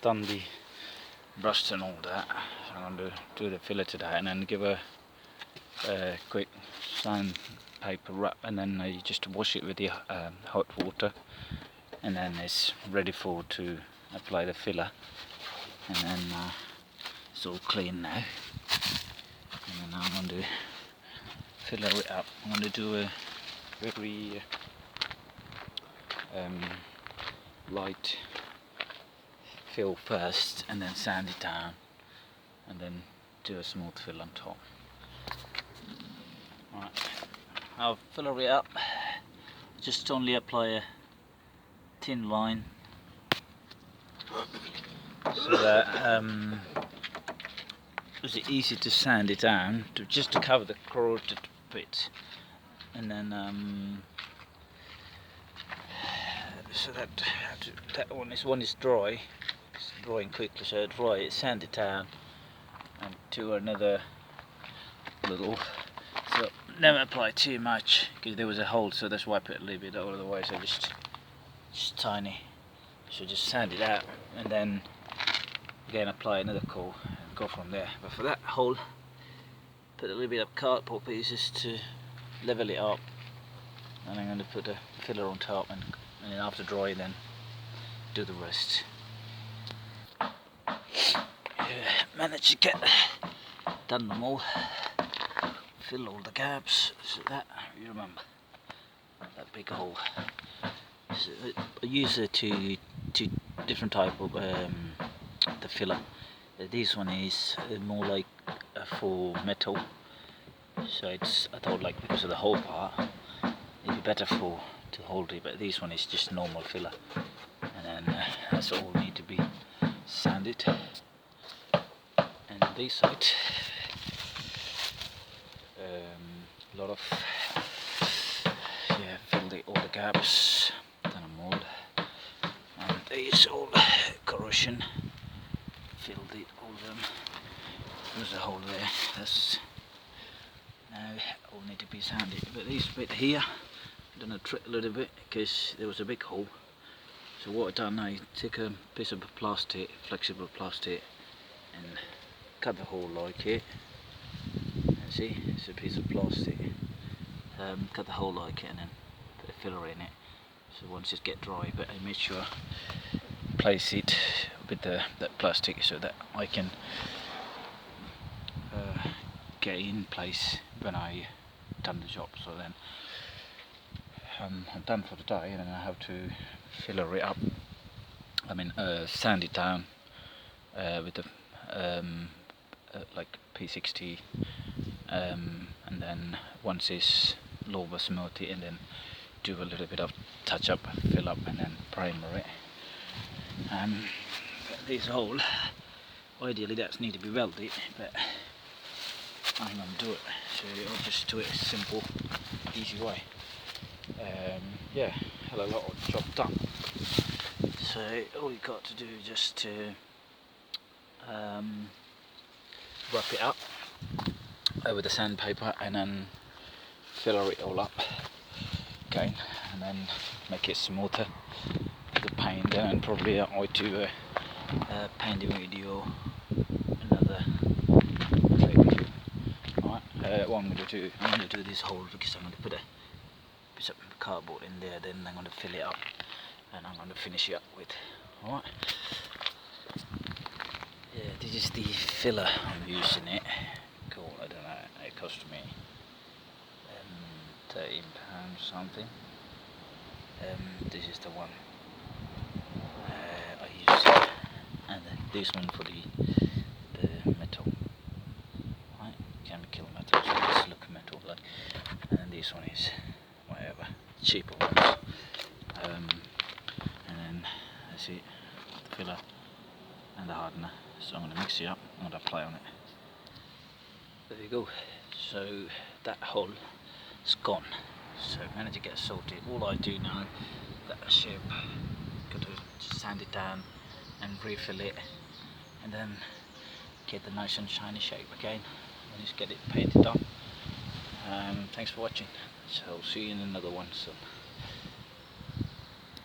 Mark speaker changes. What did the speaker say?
Speaker 1: done the brushed and all that, so I'm going to do the filler today and then give a quick sandpaper wrap, and then you just wash it with the hot water, and then it's ready to apply the filler. And then it's all clean now, and then I'm going to filler it up. I'm going to do a very light fill first, and then sand it down, and then do a smooth fill on top. Right, I'll filler it up. Just only apply a thin line so that it's easy to sand it down, just to cover the corroded bit, and then so that one is dry. It's drying quickly, so dry it, sand it down, and do another little. So never apply too much because there was a hole, so that's why I put a little bit all the way. So just tiny. So just sand it out, and then again apply another coat and go from there. But for that hole, put a little bit of cardboard pieces to level it up, and I'm going to put a filler on top, and then after dry, then do the rest. Yeah, managed to get done them all. Fill all the gaps. So that, you remember that big hole. So I use two different type of the filler. This one is more like for metal. So I thought, like, because of the hole part, it'd be better to hold it. But this one is just normal filler, and then that's all need to be sanded. And on this side, a lot of fill all the gaps, done them all, and these all corrosion, filled it all of them. There's a hole there. That's now all need to be sanded. But this bit here, I've done a trick a little bit because there was a big hole. So what I've done, I take a piece of plastic, flexible plastic, and cut the hole like it. See, it's a piece of plastic. Cut the hole like it, and then put a filler in it. So once it gets dry, but I make sure place it with that plastic so that I can get in place when I done the job. So then I'm done for the day, and then I have to filler it up. I mean, sand it down with the like P60. And then once it's lower, smooth it, and then do a little bit of touch up, fill up, and then primer it. This hole, ideally that need to be welded, but I'm gonna do it, so I'll just do it a simple, easy way. Yeah, had a lot of job done. So all you got to do is just to wrap it up with the sandpaper, and then filler it all up again, and then make it smoother with the paint. And probably I do a painting video, another trick. Alright, what I'm going to do this hole because I'm going to put a piece of cardboard in there, then I'm going to fill it up, and I'm going to finish it up with. Alright. Yeah, this is the filler I'm using it. Cool, I don't know, it cost me £13 something. This is the one I use, and then this one for the metal, right? Chemical metal, so this look metal like, and then this one is whatever, cheaper ones. And then that's it, the filler and the hardener. So I'm going to mix it up, I'm going to apply on it. There you go. So that hole is gone. So I managed to get sorted. All I do now, that shape, got to sand it down and refill it, and then get the nice and shiny shape again, and just get it painted on. Thanks for watching. So I'll see you in another one soon.